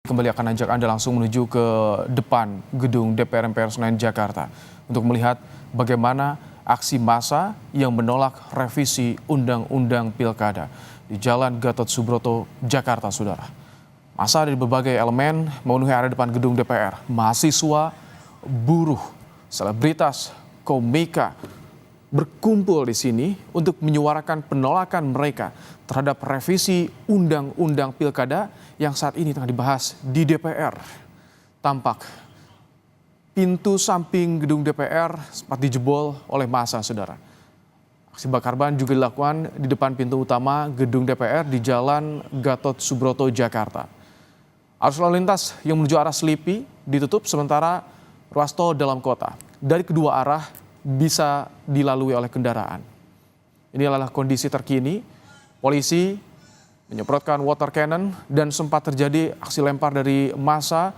Kembali akan ajak Anda langsung menuju ke depan gedung DPR MPR Senayan Jakarta untuk melihat bagaimana aksi massa yang menolak revisi Undang-Undang Pilkada di Jalan Gatot Subroto, Jakarta, Saudara. Massa dari berbagai elemen memenuhi area depan gedung DPR. Mahasiswa, buruh, selebritas, komika berkumpul di sini untuk menyuarakan penolakan mereka terhadap revisi Undang-Undang Pilkada yang saat ini tengah dibahas di DPR. Tampak pintu samping gedung DPR sempat dijebol oleh massa, Saudara. Aksi bakar ban juga dilakukan di depan pintu utama gedung DPR di Jalan Gatot Subroto, Jakarta. Arus lalu lintas yang menuju arah Selipi ditutup sementara ruas tol dalam kota dari kedua arah bisa dilalui oleh kendaraan. Ini adalah kondisi terkini. Polisi menyemprotkan water cannon dan sempat terjadi aksi lempar dari massa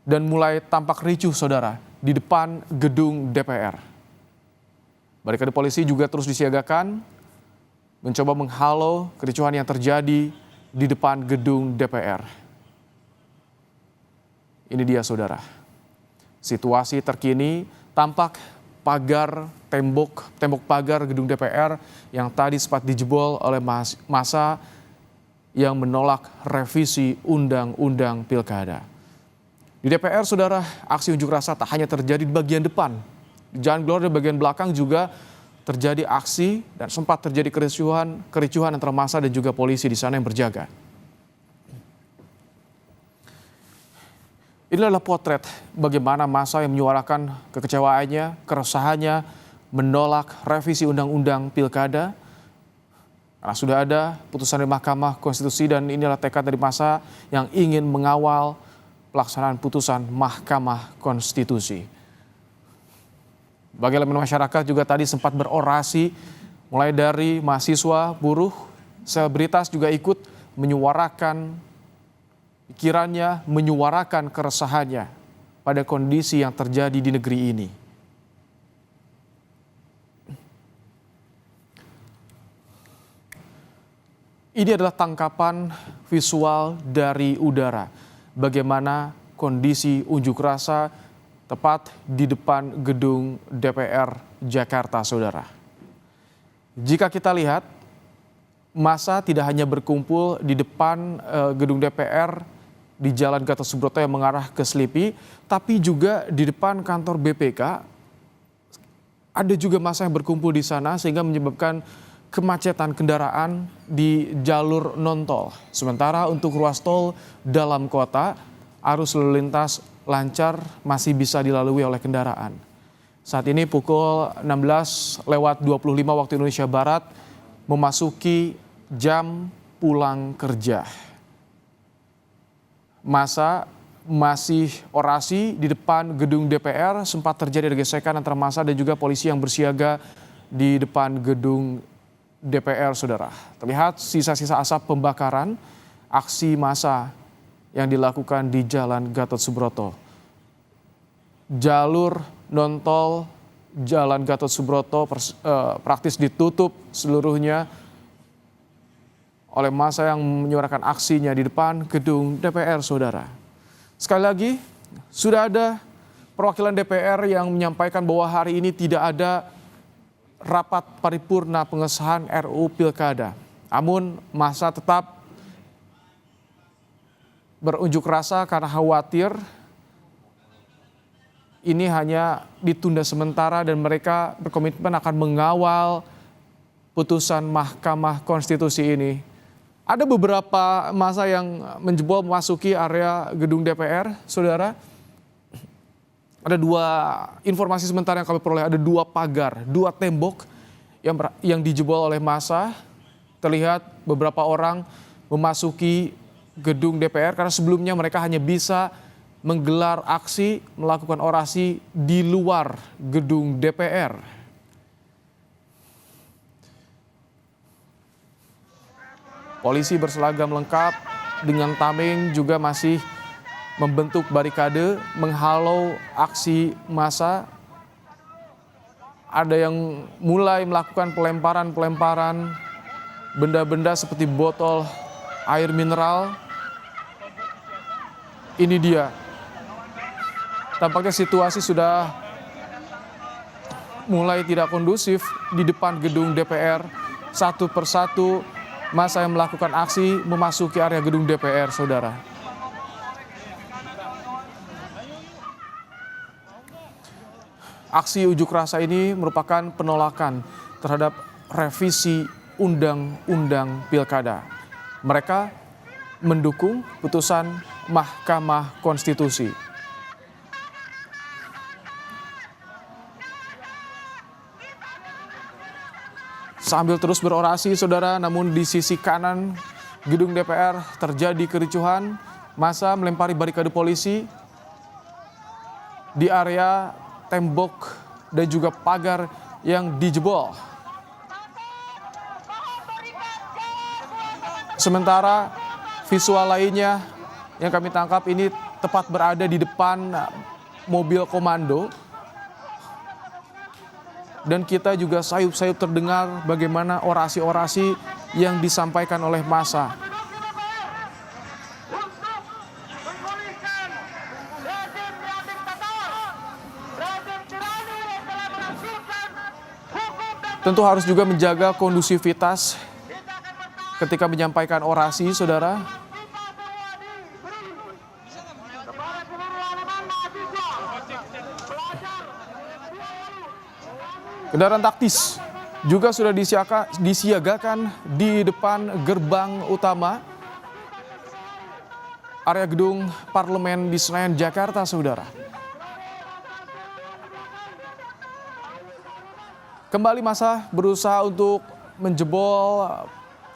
dan mulai tampak ricuh, Saudara, di depan gedung DPR. Barikade polisi juga terus disiagakan mencoba menghalau kericuhan yang terjadi di depan gedung DPR. Ini dia, Saudara. Situasi terkini tampak pagar tembok pagar gedung DPR yang tadi sempat dijebol oleh massa yang menolak revisi Undang-Undang Pilkada. Di DPR, Saudara, aksi unjuk rasa tak hanya terjadi di bagian depan. Di Jalan Glor di bagian belakang juga terjadi aksi dan sempat terjadi kericuhan antara massa dan juga polisi di sana yang berjaga. Ini adalah potret bagaimana massa yang menyuarakan kekecewaannya, keresahannya, menolak revisi Undang-Undang Pilkada. Karena sudah ada putusan dari Mahkamah Konstitusi dan inilah tekad dari massa yang ingin mengawal pelaksanaan putusan Mahkamah Konstitusi. Bagi elemen masyarakat juga tadi sempat berorasi, mulai dari mahasiswa, buruh, selebritas juga ikut menyuarakan pikirannya, menyuarakan keresahannya pada kondisi yang terjadi di negeri ini. Ini adalah tangkapan visual dari udara. Bagaimana kondisi unjuk rasa tepat di depan gedung DPR Jakarta, Saudara. Jika kita lihat, massa tidak hanya berkumpul di depan gedung DPR di Jalan Gatot Subroto yang mengarah ke Selipi, tapi juga di depan kantor BPK. Ada juga massa yang berkumpul di sana sehingga menyebabkan kemacetan kendaraan di jalur non-tol. Sementara untuk ruas tol dalam kota, arus lalu lintas lancar masih bisa dilalui oleh kendaraan. Saat ini pukul 16:25 waktu Indonesia Barat, memasuki jam pulang kerja. Massa masih orasi di depan gedung DPR, sempat terjadi gesekan antara massa dan juga polisi yang bersiaga di depan gedung DPR, Saudara. Terlihat sisa-sisa asap pembakaran aksi massa yang dilakukan di Jalan Gatot Subroto. Jalur non-tol Jalan Gatot Subroto praktis ditutup seluruhnya oleh massa yang menyuarakan aksinya di depan gedung DPR, Saudara. Sekali lagi, sudah ada perwakilan DPR yang menyampaikan bahwa hari ini tidak ada rapat paripurna pengesahan RUU Pilkada. Namun massa tetap berunjuk rasa karena khawatir ini hanya ditunda sementara dan mereka berkomitmen akan mengawal putusan Mahkamah Konstitusi ini. Ada beberapa massa yang menjebol memasuki area gedung DPR, Saudara. Ada dua informasi sementara yang kami peroleh, ada dua pagar, dua tembok yang dijebol oleh massa. Terlihat beberapa orang memasuki gedung DPR karena sebelumnya mereka hanya bisa menggelar aksi, melakukan orasi di luar gedung DPR. Polisi berseragam lengkap dengan tameng juga masih membentuk barikade menghalau aksi massa. Ada yang mulai melakukan pelemparan benda-benda seperti botol air mineral Ini dia. Tampaknya situasi sudah mulai tidak kondusif di depan gedung DPR. Satu persatu massa yang melakukan aksi memasuki area gedung DPR, saudara. Aksi unjuk rasa ini merupakan penolakan terhadap revisi Undang-Undang Pilkada. Mereka mendukung putusan Mahkamah Konstitusi. Sambil terus berorasi, saudara, namun di sisi kanan gedung DPR terjadi kericuhan. Massa melempari barikade polisi di area tembok dan juga pagar yang dijebol. Sementara visual lainnya yang kami tangkap ini tepat berada di depan mobil komando. Dan kita juga sayup-sayup terdengar bagaimana orasi-orasi yang disampaikan oleh massa. Tentu harus juga menjaga kondusivitas ketika menyampaikan orasi, saudara. Kendaraan taktis juga sudah disiagakan di depan gerbang utama area gedung Parlemen di Senayan, Jakarta, saudara. Kembali massa berusaha untuk menjebol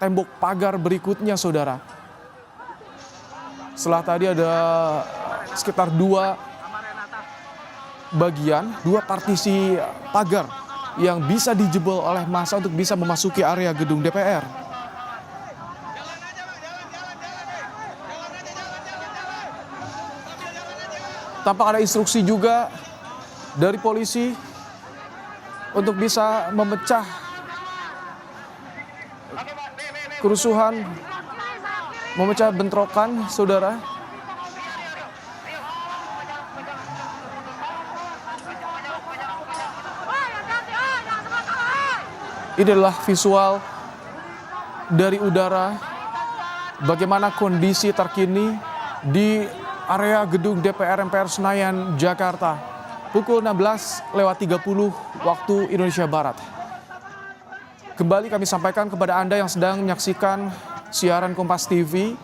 tembok pagar berikutnya, saudara. Setelah tadi ada sekitar dua partisi pagar yang bisa dijebol oleh massa untuk bisa memasuki area gedung DPR. Tampak ada instruksi juga dari polisi untuk bisa memecah kerusuhan, memecah bentrokan, saudara. Ini adalah visual dari udara bagaimana kondisi terkini di area gedung DPR MPR Senayan, Jakarta. Pukul 16:30 waktu Indonesia Barat. Kembali kami sampaikan kepada Anda yang sedang menyaksikan siaran Kompas TV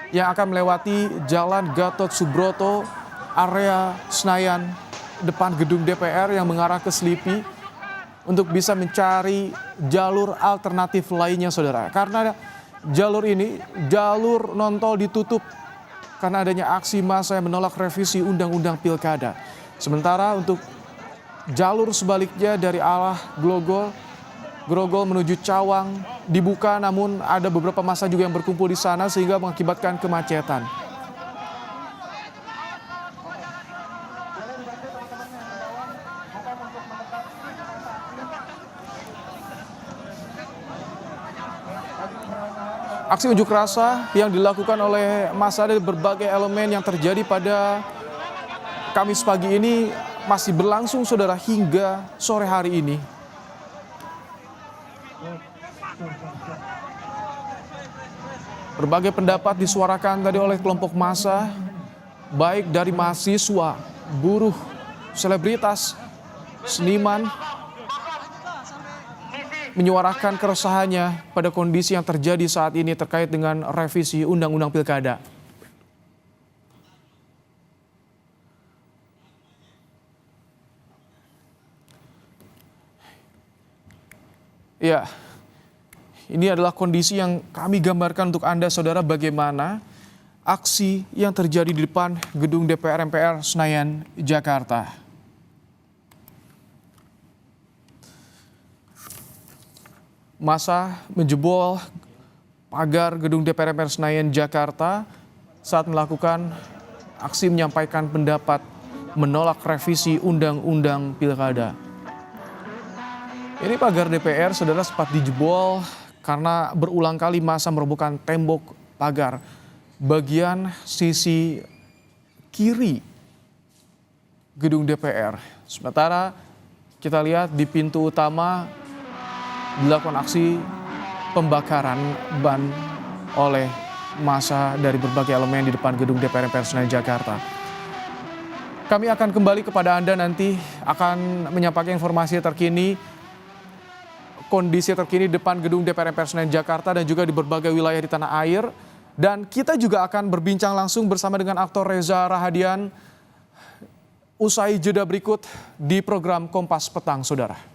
yang akan melewati Jalan Gatot Subroto, area Senayan, depan gedung DPR yang mengarah ke Selipi, untuk bisa mencari jalur alternatif lainnya, saudara. Karena jalur ini, jalur non-tol ditutup karena adanya aksi massa yang menolak revisi Undang-Undang Pilkada. Sementara untuk jalur sebaliknya dari arah Grogol menuju Cawang dibuka, namun ada beberapa massa juga yang berkumpul di sana sehingga mengakibatkan kemacetan. Aksi unjuk rasa yang dilakukan oleh massa dari berbagai elemen yang terjadi pada Kamis pagi ini masih berlangsung, saudara, hingga sore hari ini. Berbagai pendapat disuarakan tadi oleh kelompok massa, baik dari mahasiswa, buruh, selebritas, seniman, menyuarakan keresahannya pada kondisi yang terjadi saat ini terkait dengan revisi Undang-Undang Pilkada. Ya, ini adalah kondisi yang kami gambarkan untuk Anda, saudara, bagaimana aksi yang terjadi di depan gedung DPR MPR Senayan, Jakarta. Massa menjebol pagar gedung DPR MPR Senayan, Jakarta saat melakukan aksi menyampaikan pendapat menolak revisi Undang-Undang Pilkada. Ini pagar DPR, saudara, sempat dijebol karena berulang kali massa merobohkan tembok pagar bagian sisi kiri gedung DPR. Sementara kita lihat di pintu utama dilakukan aksi pembakaran ban oleh massa dari berbagai elemen di depan gedung DPR MPR Senayan Jakarta. Kami akan kembali kepada Anda nanti, akan menyampaikan informasi terkini, kondisi terkini di depan gedung DPR MPR Senayan Jakarta dan juga di berbagai wilayah di tanah air. Dan kita juga akan berbincang langsung bersama dengan aktor Reza Rahadian usai jeda berikut di program Kompas Petang, saudara.